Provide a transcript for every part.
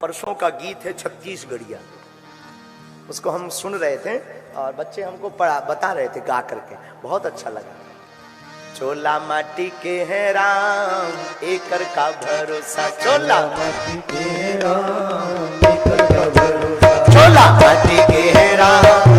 परसों का गीत है छत्तीसगढ़िया, उसको हम सुन रहे थे और बच्चे हमको बता रहे थे गा करके, बहुत अच्छा लगा। चोला माटी के है राम एकर का भरोसा, चोला माटी के है राम एकर का भरोसा, चोला माटी के है राम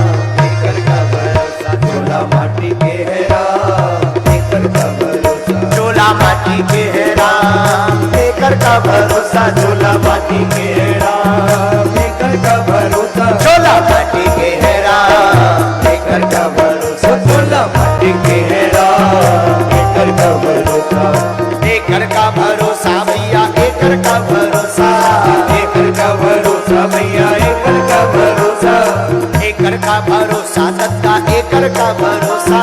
एकर का भरोसा, चोला माटी के है राम एकर का भरोसा, चोला माटी के है राम एकर का भरोसा, चोला माटी के है राम एकर का भरोसा, चोला माटी के है राम एकर का भरोसा, चोला माटी के है राम एकर का भरोसा, एकर का भरोसा भैया एकर का भरोसा, एकर का भरोसा भैया एकर का भरोसा, एकर का भरोसा दत्ता एकर का भरोसा,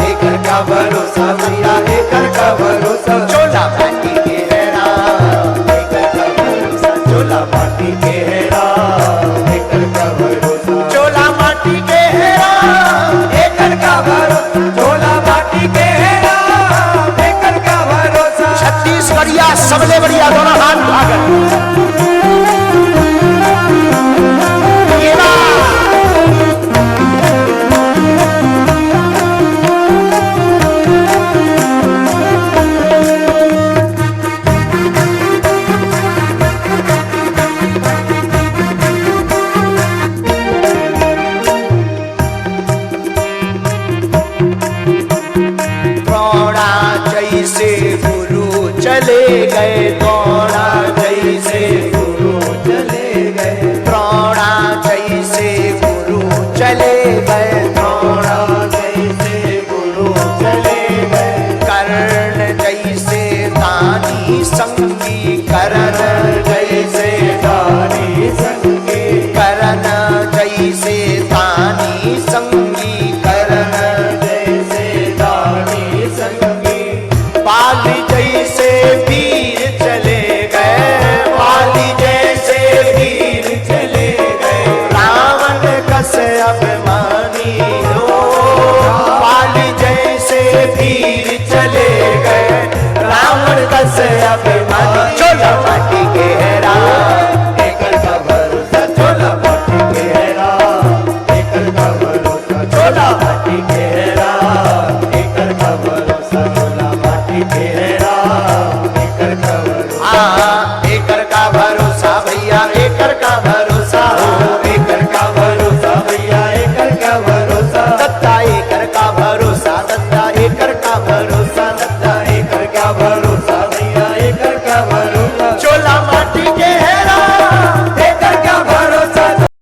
एकर का भरोसा भैया एकर का भरोसा, चोला माटी के है राम एकर का भरोसा, चोला माटी के है राम एकर का भरोसा, चोला माटी के है राम एकर का भरोसा, चोला माटी के है राम एकर का भरोसा। छत्तीसगढ़िया सबले बढ़िया दोनों